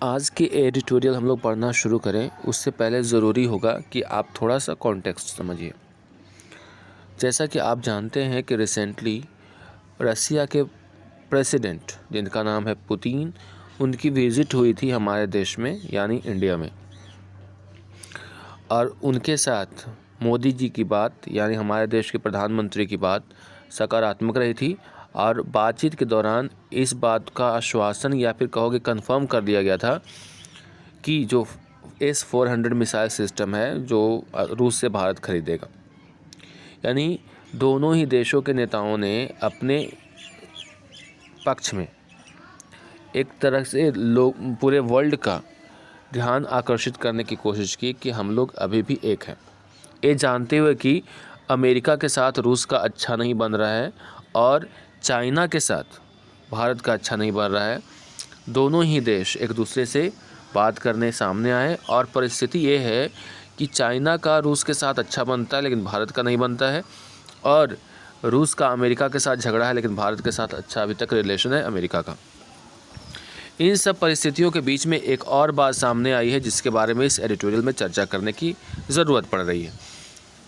आज के एडिटोरियल हम लोग पढ़ना शुरू करें उससे पहले ज़रूरी होगा कि आप थोड़ा सा कॉन्टेक्स्ट समझिए। जैसा कि आप जानते हैं कि रिसेंटली रसिया के प्रेसिडेंट जिनका नाम है पुतिन, उनकी विज़िट हुई थी हमारे देश में यानी इंडिया में, और उनके साथ मोदी जी की बात यानी हमारे देश के प्रधानमंत्री की बात सकारात्मक रही थी। और बातचीत के दौरान इस बात का आश्वासन या फिर कहोगे कंफर्म कर दिया गया था कि जो S-400 मिसाइल सिस्टम है जो रूस से भारत खरीदेगा। यानी दोनों ही देशों के नेताओं ने अपने पक्ष में एक तरह से लोग पूरे वर्ल्ड का ध्यान आकर्षित करने की कोशिश की कि हम लोग अभी भी एक हैं, ये जानते हुए कि अमेरिका के साथ रूस का अच्छा नहीं बन रहा है और चाइना के साथ भारत का अच्छा नहीं बन रहा है। दोनों ही देश एक दूसरे से बात करने सामने आए और परिस्थिति ये है कि चाइना का रूस के साथ अच्छा बनता है लेकिन भारत का नहीं बनता है, और रूस का अमेरिका के साथ झगड़ा है लेकिन भारत के साथ अच्छा अभी तक रिलेशन है अमेरिका का। इन सब परिस्थितियों के बीच में एक और बात सामने आई है जिसके बारे में इस एडिटोरियल में चर्चा करने की ज़रूरत पड़ रही है।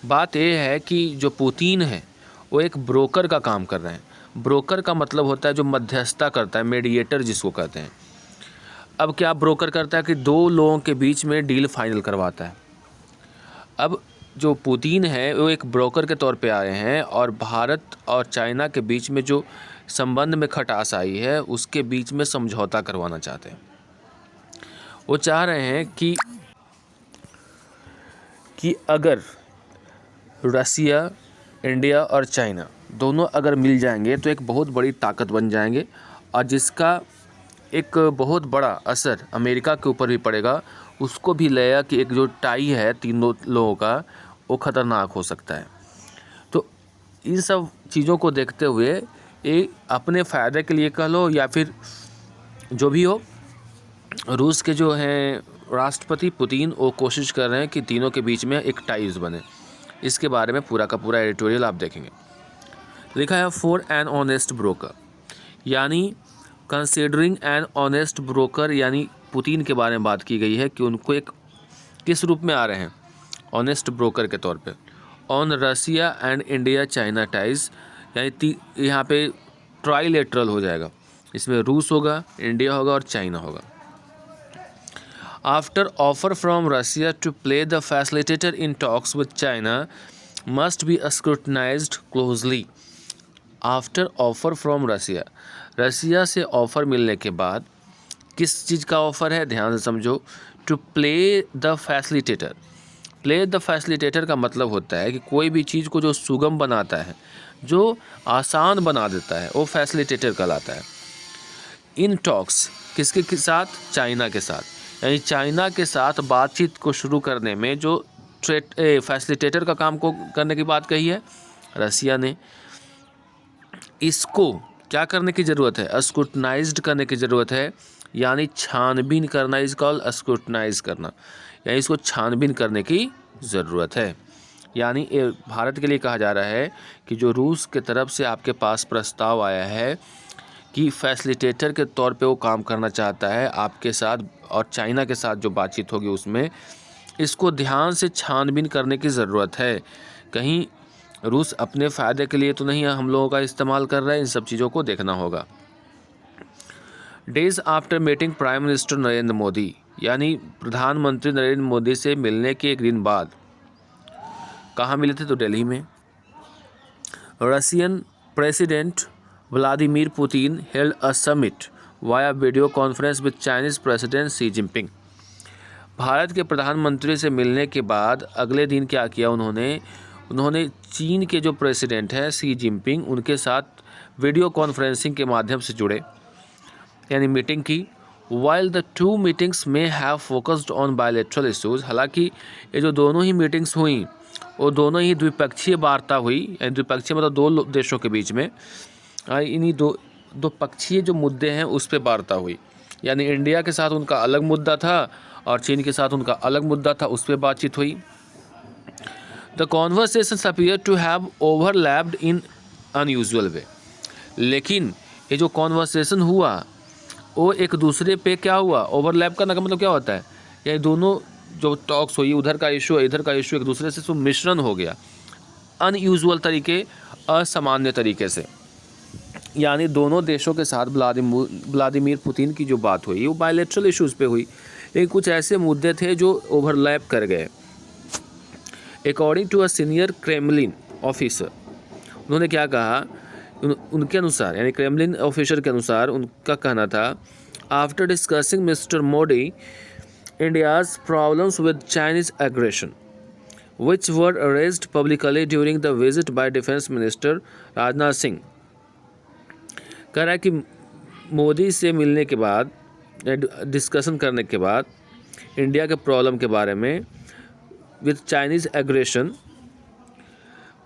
बात यह है कि जो पुतिन है वो एक ब्रोकर का काम कर रहे हैं। ब्रोकर का मतलब होता है जो मध्यस्थता करता है, मीडिएटर जिसको कहते हैं। अब क्या ब्रोकर करता है कि दो लोगों के बीच में डील फाइनल करवाता है। अब जो पुतिन है वो एक ब्रोकर के तौर पे आए हैं और भारत और चाइना के बीच में जो संबंध में खटास आई है उसके बीच में समझौता करवाना चाहते हैं। वो चाह रहे हैं कि अगर रसिया, इंडिया और चाइना दोनों अगर मिल जाएंगे तो एक बहुत बड़ी ताकत बन जाएंगे और जिसका एक बहुत बड़ा असर अमेरिका के ऊपर भी पड़ेगा। उसको भी लगेगा कि एक जो टाई है तीनों लोगों का वो ख़तरनाक हो सकता है। तो इन सब चीज़ों को देखते हुए ये अपने फ़ायदे के लिए कह लो या फिर जो भी हो, रूस के जो हैं राष्ट्रपति पुतिन वो कोशिश कर रहे हैं कि तीनों के बीच में एक टाइज बने। इसके बारे में पूरा का पूरा एडिटोरियल आप देखेंगे। लिखा है फॉर एन ऑनेस्ट ब्रोकर, यानी कंसिडरिंग एन ऑनेस्ट ब्रोकर, यानी पुतिन के बारे में बात की गई है कि उनको एक किस रूप में आ रहे हैं, ऑनेस्ट ब्रोकर के तौर पे। On Russia and India China ties, यानी यहाँ पे ट्राइलेटरल हो जाएगा, इसमें रूस होगा, इंडिया होगा और चाइना होगा। After offer from Russia to play the facilitator in talks with China must be scrutinised closely. After offer from Russia, Russia से ऑफ़र मिलने के बाद किस चीज़ का ऑफ़र है ध्यान से समझो। To play the facilitator, play the facilitator का मतलब होता है कि कोई भी चीज़ को जो सुगम बनाता है, जो आसान बना देता है, वो फैसिलिटेटर कहलाता है। इन टॉक्स किसके साथ? चाइना के साथ। यानी चाइना के साथ बातचीत को शुरू करने में जो फैसिलिटेटर का काम को करने की बात कही है रसिया ने, इसको क्या करने की ज़रूरत है? स्क्रूटनाइज्ड करने की ज़रूरत है, यानी छानबीन करना, इज कॉल्ड स्क्रूटनाइज करना, यानी इसको छानबीन करने की ज़रूरत है। यानी भारत के लिए कहा जा रहा है कि जो रूस के तरफ से आपके पास प्रस्ताव आया है कि फैसिलिटेटर के तौर पे वो काम करना चाहता है आपके साथ और चाइना के साथ जो बातचीत होगी उसमें, इसको ध्यान से छानबीन करने की ज़रूरत है। कहीं रूस अपने फ़ायदे के लिए तो नहीं हम लोगों का इस्तेमाल कर रहा है, इन सब चीज़ों को देखना होगा। Days after meeting prime minister Narendra Modi, यानी प्रधानमंत्री नरेंद्र मोदी से मिलने के एक दिन बाद, कहाँ मिले थे? तो दिल्ली में। Russian president Vladimir Putin held a summit via video conference with Chinese president Xi Jinping. Bharat के प्रधानमंत्री से मिलने के बाद अगले दिन क्या किया उन्होंने चीन के जो प्रेसिडेंट हैं शी जिनपिंग, उनके साथ वीडियो कॉन्फ्रेंसिंग के माध्यम से जुड़े, यानी मीटिंग की। वाइल द टू मीटिंग्स में have focused on bilateral issues, हालांकि ये जो दोनों ही मीटिंग्स हुई वो दोनों ही द्विपक्षीय वार्ता हुई, यानी द्विपक्षीय मतलब दो देशों के बीच में इन्हीं दो पक्षीय जो मुद्दे हैं उस पर वार्ता हुई। यानी इंडिया के साथ उनका अलग मुद्दा था और चीन के साथ उनका अलग मुद्दा था, उस पर बातचीत हुई। The conversations appear to have overlapped in unusual way, लेकिन ये जो कॉन्वर्सेशन हुआ वो एक दूसरे पे क्या हुआ, ओवरलैप करने का मतलब क्या होता है, ये दोनों जो टॉक्स हुई, उधर का इशू है इधर का इशू एक दूसरे से मिश्रण हो गया अनयूजुअल तरीके, असामान्य तरीके से। यानी दोनों देशों के साथ व्लादिमीर पुतिन की जो बात हुई वो बायलैटरल इश्यूज़ पे हुई, लेकिन कुछ ऐसे मुद्दे थे जो ओवरलैप कर गए। According to a senior Kremlin officer, उन्होंने क्या कहा, उनके अनुसार यानी क्रेमलिन ऑफिसर के अनुसार उनका कहना था, after discussing mister Modi India's problems with Chinese aggression which were raised publicly during the visit by Defense Minister Rajnath Singh. कह रहा है कि मोदी से मिलने के बाद, डिस्कशन करने के बाद इंडिया के प्रॉब्लम के बारे में with Chinese aggression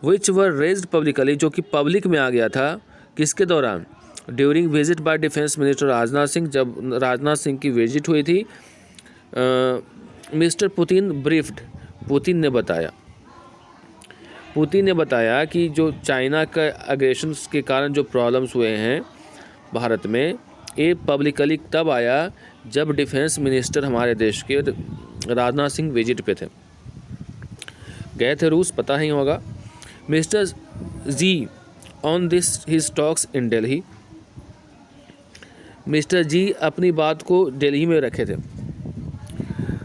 which were raised publicly, जो कि पब्लिक में आ गया था, किसके दौरान, during visit bye defence minister Rajnath Singh, जब राजनाथ सिंह की विजिट हुई थी। मिस्टर पुतिन ब्रीफ्ड, पुतिन ने बताया कि जो चाइना का एग्रेशन के कारण जो प्रॉब्लम्स हुए हैं भारत में, ये पब्लिकली तब आया जब डिफेंस मिनिस्टर हमारे देश के राजनाथ सिंह विजिट पे थे, गए थे रूस, पता ही होगा। Mister Xi on this his talks in Delhi, mister Xi अपनी बात को दिल्ली में रखे थे।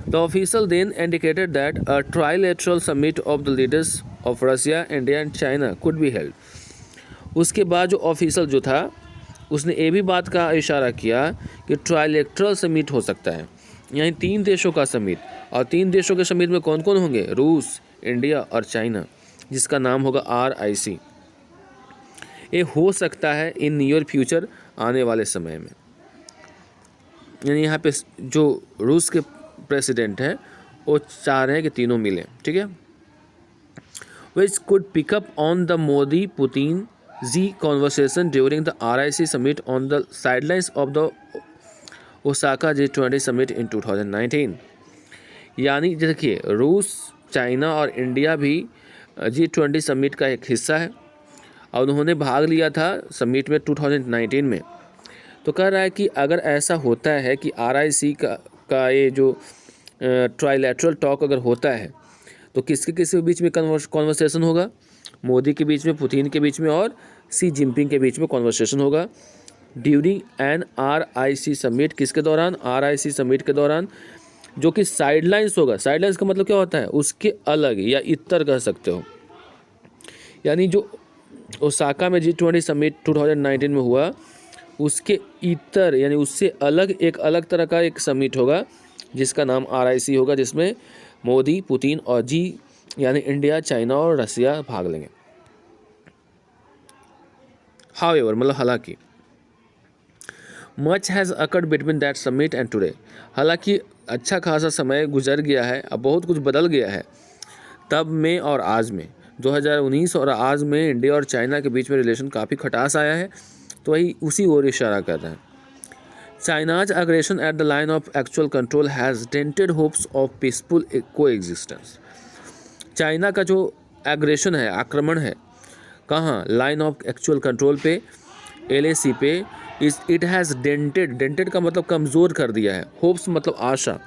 The official then indicated that a trilateral summit of the leaders of Russia, India and China could be held. उसके बाद जो ऑफिशियल जो था उसने ये भी बात का इशारा किया कि ट्राइलेटरल समिट हो सकता है, यानी 3 देशों का समिट, और 3 देशों के समिट में कौन कौन होंगे, रूस, इंडिया और चाइना, जिसका नाम होगा RIC। ये हो सकता है इन नियर फ्यूचर, आने वाले समय में। यानी यहाँ पे जो रूस के प्रेसिडेंट है वो चाह रहे हैं कि तीनों मिलें, ठीक है। Which could pick up on the Modi Putin ji conversation during the RIC summit on the sidelines of the Osaka G20 summit in 2019। यानी देखिए, रूस, चाइना और इंडिया भी G20 समिट का एक हिस्सा है और उन्होंने भाग लिया था समिट में 2019 में। तो कह रहा है कि अगर ऐसा होता है कि RIC का ये जो ट्राइलैटरल टॉक अगर होता है तो किसके किसके बीच में कॉन्वर्सेशन होगा, मोदी के बीच में, पुतिन के बीच में और सी जिनपिंग के बीच में कॉन्वर्सेशन होगा ड्यूरिंग एन RIC समिट। किसके दौरान, RIC समिट के दौरान, जो कि साइडलाइंस होगा। साइडलाइंस का मतलब क्या होता है, उसके अलग या इतर कह सकते हो। यानी जो ओसाका में G20 समिट 2019 में हुआ उसके इतर यानी उससे अलग एक अलग तरह का एक समिट होगा जिसका नाम RIC होगा, जिसमें मोदी, पुतिन और जी यानी इंडिया, चाइना और रसिया भाग लेंगे। हाउएवर मतलब हालांकि, much has occurred between that summit and today, हालांकि अच्छा खासा समय गुजर गया है, अब बहुत कुछ बदल गया है तब में और आज में। 2019 और आज में इंडिया और चाइना के बीच में रिलेशन काफ़ी खटास आया है, तो वही उसी ओर इशारा कर रहे हैं। China's aggression at the line of actual control has dented hopes of peaceful coexistence. China का जो एग्रेशन है, आक्रमण है, कहाँ, लाइन ऑफ एक्चुअल कंट्रोल पे, LAC पे, इट हैज़ डेंटेड का मतलब कमज़ोर कर दिया है, होप्स मतलब आशा।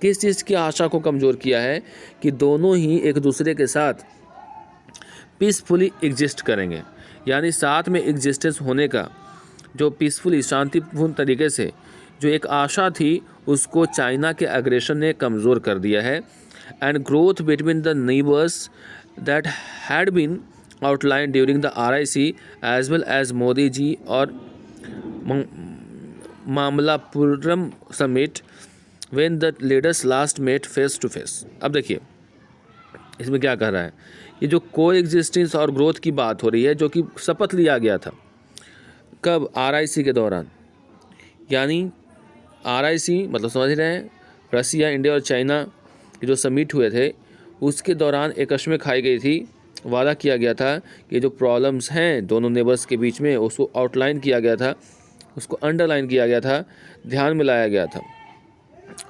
किस चीज़ की आशा को कमज़ोर किया है, कि दोनों ही एक दूसरे के साथ पीसफुली एग्जिस्ट करेंगे, यानी साथ में एग्जिस्टेंस होने का जो पीसफुली शांतिपूर्ण तरीके से जो एक आशा थी उसको चाइना के एग्रेशन ने कमज़ोर कर दिया है। And growth between the neighbours that had been outline during the RIC as well as Modi ji और Mamallapuram summit when the leaders last met face to face. अब देखिए इसमें क्या कह रहा है, ये जो कोएग्जिस्टेंस और ग्रोथ की बात हो रही है, जो कि शपथ लिया गया था कब, RIC के दौरान। यानी RIC मतलब समझ रहे हैं, रसिया, इंडिया और चाइना के जो समिट हुए थे उसके दौरान एक कसमें खाई गई थी, वादा किया गया था कि जो प्रॉब्लम्स हैं दोनों नेबर्स के बीच में उसको आउटलाइन किया गया था, उसको अंडरलाइन किया गया था, ध्यान में लाया गया था।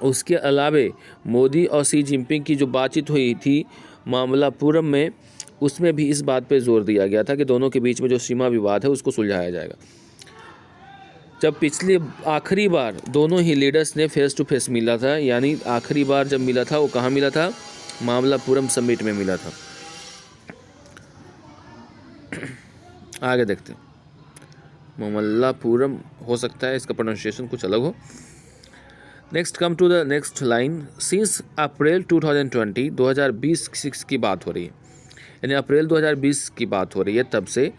उसके अलावे मोदी और सी जिनपिंग की जो बातचीत हुई थी मामलापुरम में, उसमें भी इस बात पे जोर दिया गया था कि दोनों के बीच में जो सीमा विवाद है उसको सुलझाया जाएगा। जब पिछले आखिरी बार दोनों ही लीडर्स ने फेस टू फेस मिला था, यानी आखिरी बार जब मिला था वो कहाँ मिला था, मामल्लापुरम समिट में मिला था। आगे देखते हैं, मामल्लापुरम हो सकता है इसका प्रोनाउंसिएशन कुछ अलग हो। Next come to the next line, since April 2020 2020 की बात हो रही है, यानी अप्रैल 2020 की बात हो रही है, तब से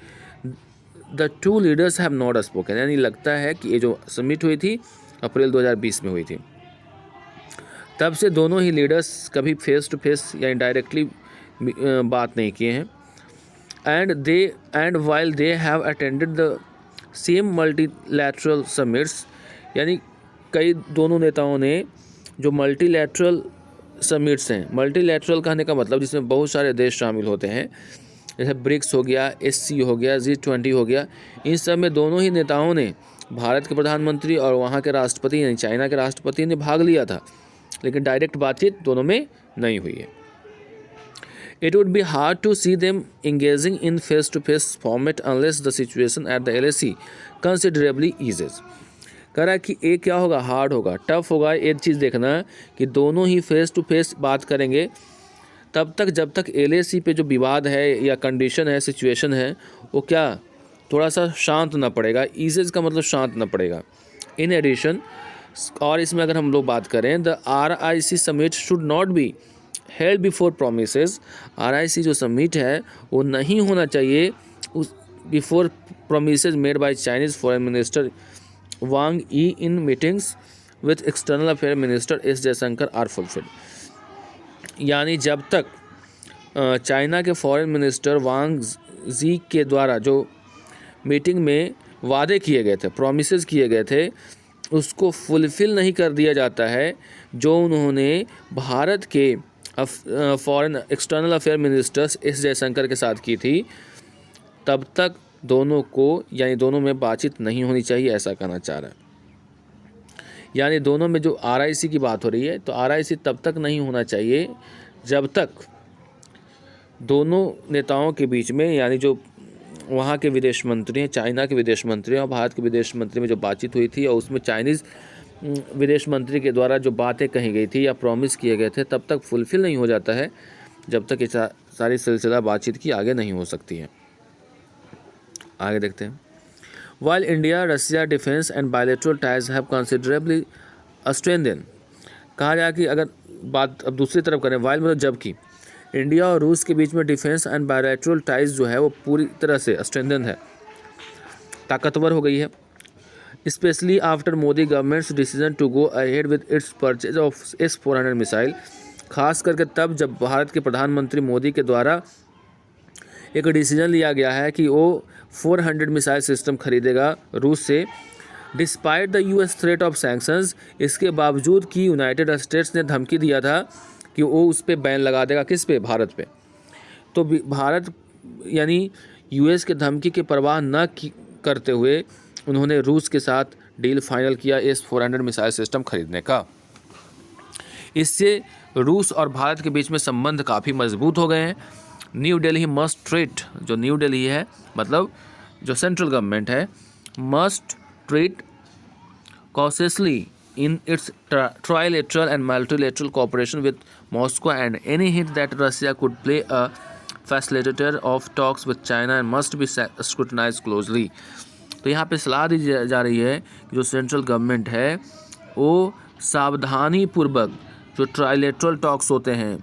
the two leaders have not spoken, यानी लगता है कि ये जो समिट हुई थी अप्रैल 2020 में हुई थी, तब से दोनों ही लीडर्स कभी फेस टू फेस या इनडायरेक्टली बात नहीं किए हैं। And while they have attended the same multilateral summits, यानी कई दोनों नेताओं ने जो मल्टीलैटरल समिट्स हैं, मल्टीलैटरल कहने का मतलब जिसमें बहुत सारे देश शामिल होते हैं, जैसे ब्रिक्स हो गया, SC हो गया, G20 हो गया, इन सब में दोनों ही नेताओं ने, भारत के प्रधानमंत्री और वहाँ के राष्ट्रपति यानी चाइना के राष्ट्रपति ने भाग लिया था, लेकिन डायरेक्ट बातचीत दोनों में नहीं हुई है। It would be hard to see them engaging in face-to-face format unless the situation at the LAC considerably eases। कह रहा है कि एक क्या होगा, हार्ड होगा, टफ होगा। एक चीज़ देखना कि दोनों ही फेस टू फेस बात करेंगे तब तक जब तक LAC पे जो विवाद है या कंडीशन है, सिचुएशन है, वो क्या थोड़ा सा शांत ना पड़ेगा। ईजेज का मतलब शांत ना पड़ेगा। इन एडिशन, और इसमें अगर हम लोग बात करें, the RIC summit should not be held before promises. RIC जो समिट है वो नहीं होना चाहिए उस before promises made by Chinese foreign minister Wang Yi in meetings with external affair minister S Jaishankar are fulfilled. यानी जब तक चाइना के फॉरेन मिनिस्टर वांग जी के द्वारा जो मीटिंग में वादे किए गए थे, प्रोमिसेस किए गए थे, उसको फुलफिल नहीं कर दिया जाता है जो उन्होंने भारत के foreign external affair ministers S Jaishankar के साथ की थी, तब तक दोनों को, यानी दोनों में बातचीत नहीं होनी चाहिए, ऐसा कहना चाह रहा है। यानी दोनों में जो RIC की बात हो रही है, तो RIC तब तक नहीं होना चाहिए जब तक दोनों नेताओं के बीच में, यानी जो वहाँ के विदेश मंत्री हैं, चाइना के विदेश मंत्री और भारत के विदेश मंत्री में जो बातचीत हुई थी और उसमें चाइनीज़ विदेश मंत्री के द्वारा जो बातें कही गई थी या प्रॉमिस किए गए थे, तब तक फुलफ़िल नहीं हो जाता है जब तक ये सारी सिलसिला बातचीत की आगे नहीं हो सकती है। आगे देखते हैं। While India, Russia defense and bilateral ties have considerably strengthened, कहा जाए कि अगर बात अब दूसरी तरफ करें, while मतलब जबकि इंडिया और रूस के बीच में डिफेंस एंड बायलैटरल टाइज जो है वो पूरी तरह से स्ट्रेंथन है, ताकतवर हो गई है, specially after Modi government's decision to go ahead with its purchase of S-400 missile. खास करके तब जब भारत के प्रधानमंत्री मोदी के द्वारा एक डिसीजन लिया गया है कि वो 400 मिसाइल सिस्टम खरीदेगा रूस से, despite the US threat of sanctions. इसके बावजूद कि यूनाइटेड स्टेट्स ने धमकी दिया था कि वो उस पर बैन लगा देगा, किस पे, भारत पे। तो भारत यानी US के धमकी की परवाह न करते हुए उन्होंने रूस के साथ डील फाइनल किया S-400 मिसाइल सिस्टम खरीदने का। इससे रूस और भारत के बीच में संबंध काफ़ी मजबूत हो गए हैं। न्यू दिल्ली मस्ट ट्रीट, जो न्यू दिल्ली है मतलब जो सेंट्रल गवर्नमेंट है, must treat cautiously in its trilateral and multilateral cooperation with Moscow, and any hint that Russia could play a facilitator of talks with China must be scrutinized closely। तो यहाँ पे सलाह दी जा रही है कि जो सेंट्रल गवर्नमेंट है वो सावधानी पूर्वक जो ट्राइलेटरल टॉक्स होते हैं,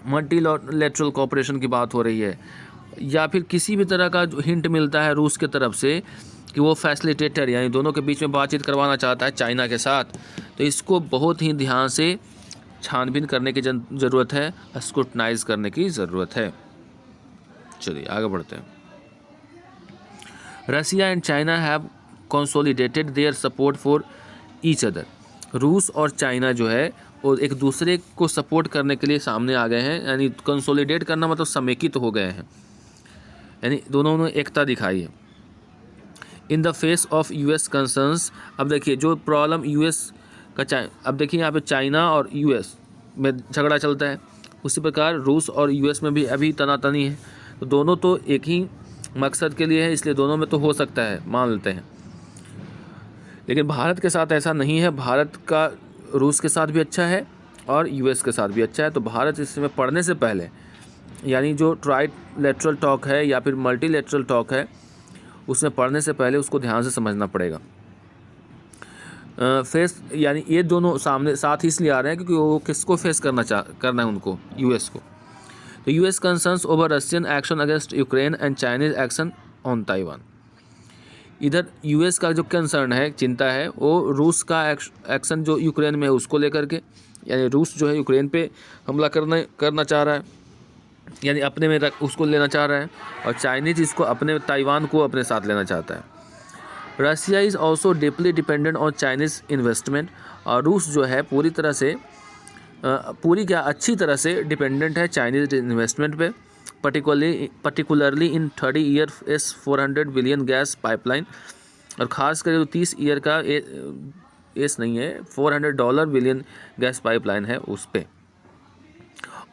मल्टीलेटरल कोऑपरेशन की बात हो रही है, या फिर किसी भी तरह का जो हिंट मिलता है रूस के तरफ से कि वो फैसिलिटेटर यानी दोनों के बीच में बातचीत करवाना चाहता है चाइना के साथ, तो इसको बहुत ही ध्यान से छानबीन करने की ज़रूरत है, स्क्रूटनाइज करने की ज़रूरत है। चलिए आगे बढ़ते हैं। Russia and China have consolidated their support for each other. रूस और चाइना जो है वो एक दूसरे को सपोर्ट करने के लिए सामने आ गए हैं, यानी कंसोलिडेट करना मतलब समेकित हो गए हैं, यानी दोनों ने एकता दिखाई है। In the face of US concerns, अब देखिए जो प्रॉब्लम US का अब देखिए यहाँ पे चाइना और US में झगड़ा चलता है, उसी प्रकार रूस और US में भी अभी तनातनी है, तो दोनों तो एक ही मकसद के लिए है, इसलिए दोनों में तो हो सकता है, मान लेते हैं। लेकिन भारत के साथ ऐसा नहीं है। भारत का रूस के साथ भी अच्छा है और यूएस के साथ भी अच्छा है। तो भारत इसमें पढ़ने से पहले, यानी जो ट्राइलेटरल टॉक है या फिर मल्टीलेटरल टॉक है, उसमें पढ़ने से पहले उसको ध्यान से समझना पड़ेगा। फेस यानी ये दोनों सामने साथ ही इसलिए आ रहे हैं क्योंकि वो किसको फेस करना है उनको, यूएस को। तो US concerns over Russian action against Ukraine and Chinese action on Taiwan. इधर यूएस का जो कंसर्न है, चिंता है, वो रूस का एक्शन जो यूक्रेन में है उसको लेकर के, यानी रूस जो है यूक्रेन पे हमला करना चाह रहा है, यानी अपने में उसको लेना चाह रहा है, और चाइनीज इसको अपने ताइवान को अपने साथ लेना चाहता है। Russia is also deeply dependent on Chinese investment. और रूस जो है पूरी अच्छी तरह से डिपेंडेंट है चाइनीज़ इन्वेस्टमेंट पे, particularly in 30 year S-400 billion gas pipeline, और ख़ास कर जो 30 ईयर का $400 बिलियन गैस पाइपलाइन है उस पे।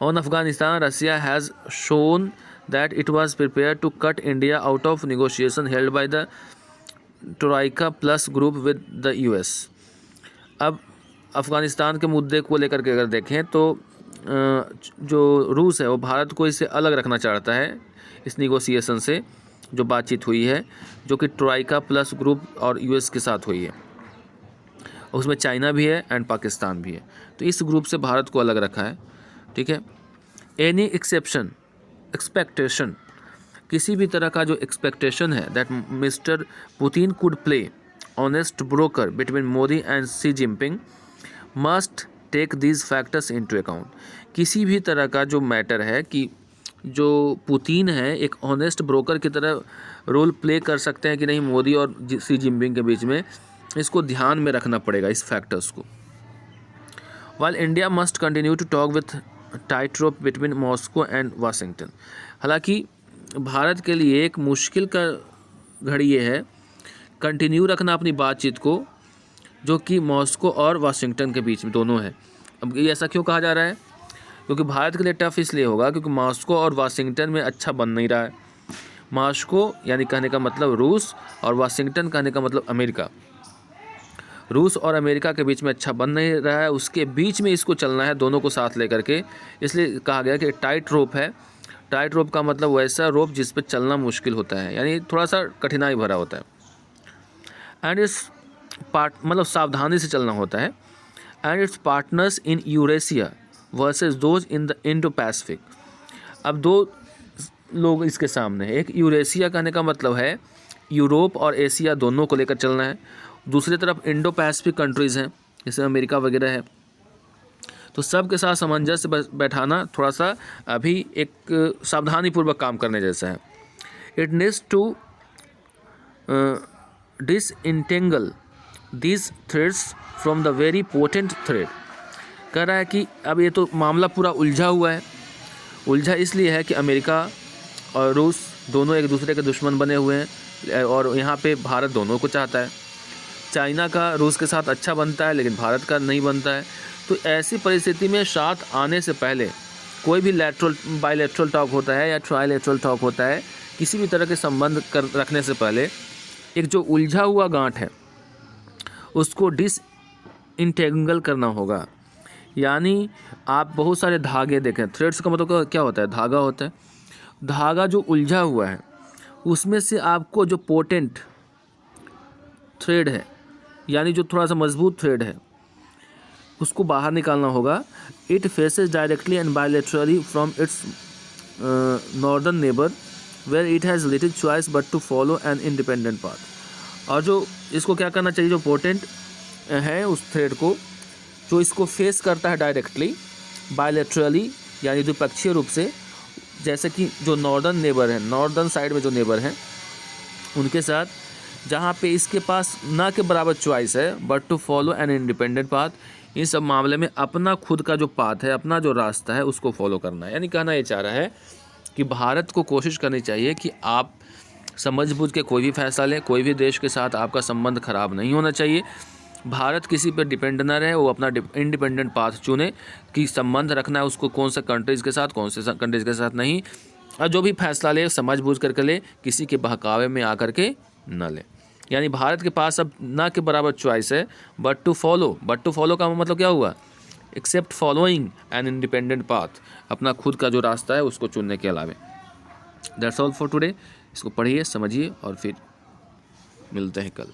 On Afghanistan, Russia has shown that it was prepare to cut India out of negotiation held by the troika plus group with the US. अब अफ़गानिस्तान के मुद्दे को लेकर के अगर देखें तो जो रूस है वो भारत को इससे अलग रखना चाहता है, इस निगोशिएशन से जो बातचीत हुई है, जो कि ट्राइका प्लस ग्रुप और यूएस के साथ हुई है। उसमें चाइना भी है एंड पाकिस्तान भी है। तो इस ग्रुप से भारत को अलग रखा है, ठीक है। एनी एक्सपेक्टेशन, किसी भी तरह का जो एक्सपेक्टेशन है that mister Putin could play honest broker between Modi and Xi Jinping must take these factors into account. किसी भी तरह का जो मैटर है कि जो पुतिन है एक ऑनेस्ट ब्रोकर की तरह रोल प्ले कर सकते हैं कि नहीं मोदी और शी जिनपिंग के बीच में, इसको ध्यान में रखना पड़ेगा इस फैक्टर्स को। While India must continue to talk with tightrope between Moscow and Washington. हालांकि भारत के लिए एक मुश्किल का घड़ी ये है कंटिन्यू रखना अपनी बातचीत को, जो कि मॉस्को और वाशिंगटन के बीच में दोनों है। अब ये ऐसा क्यों कहा जा रहा है? क्योंकि भारत के लिए टफ इसलिए होगा क्योंकि मॉस्को और वाशिंगटन में अच्छा बन नहीं रहा है। मॉस्को यानी कहने का मतलब रूस, और वाशिंगटन कहने का मतलब अमेरिका। रूस और अमेरिका के बीच में अच्छा बन नहीं रहा है, उसके बीच में इसको चलना है दोनों को साथ लेकर के। इसलिए कहा गया कि टाइट रोप है। टाइट रोप का मतलब वैसा रोप जिस पे चलना मुश्किल होता है, यानी थोड़ा सा कठिनाई भरा होता है। एंड इट्स मतलब सावधानी से चलना होता है। And it's partners in Eurasia versus those in the Indo Pacific. अब दो लोग इसके सामने हैं। एक यूरेशिया कहने का मतलब है यूरोप और एशिया दोनों को लेकर चलना है। दूसरी तरफ इंडो पैसिफिक कंट्रीज़ हैं जैसे अमेरिका वगैरह है। तो सब के साथ सामंजस्य बैठाना थोड़ा सा अभी एक सावधानीपूर्वक काम करने जैसा है। It needs to disentangle this threads from the very potent thread. कह रहा है कि अब ये तो मामला पूरा उलझा हुआ है। उलझा इसलिए है कि अमेरिका और रूस दोनों एक दूसरे के दुश्मन बने हुए हैं, और यहाँ पे भारत दोनों को चाहता है। चाइना का रूस के साथ अच्छा बनता है लेकिन भारत का नहीं बनता है। तो ऐसी परिस्थिति में साथ आने से पहले कोई भी बायलैटरल टॉक होता है या ट्राइलैटरल टॉक होता है, किसी भी तरह के संबंध रखने से पहले एक जो उलझा हुआ गांठ है उसको डिसइंटेंगल करना होगा। यानी आप बहुत सारे धागे देखें, थ्रेड्स का मतलब क्या होता है? धागा होता है। धागा जो उलझा हुआ है उसमें से आपको जो पोटेंट थ्रेड है, यानी जो थोड़ा सा मजबूत थ्रेड है, उसको बाहर निकालना होगा। It faces directly and bilaterally from its northern neighbour where it has little choice but to follow an independent path. और जो इसको क्या करना चाहिए, जो पोटेंट है उस थ्रेड को, जो इसको फेस करता है डायरेक्टली, बायलैटरली यानी द्विपक्षीय रूप से, जैसे कि जो नॉर्दर्न नेबर है, नॉर्दर्न साइड में जो नेबर हैं उनके साथ, जहाँ पे इसके पास ना के बराबर चॉइस है but to follow an independent path. इन सब मामले में अपना खुद का जो पाथ है, अपना जो रास्ता है उसको फॉलो करना है। यानी कहना ये चाह रहा है कि भारत को कोशिश करनी चाहिए कि आप समझ बूझ के कोई भी फैसला लें, कोई भी देश के साथ आपका संबंध खराब नहीं होना चाहिए। भारत किसी पर डिपेंड ना रहे, वो अपना इंडिपेंडेंट पाथ चुने कि संबंध रखना है उसको कौन से कंट्रीज़ के साथ, कौन से कंट्रीज़ के साथ नहीं, और जो भी फैसला ले समझ बूझ करके ले, किसी के बहकावे में आकर के न ले। यानी भारत के पास अब ना के बराबर चॉइस है बट टू फॉलो का मतलब क्या हुआ, except following an independent path, अपना खुद का जो रास्ता है उसको चुनने के अलावा। That's all for today. इसको पढ़िए, समझिए और फिर मिलते हैं कल।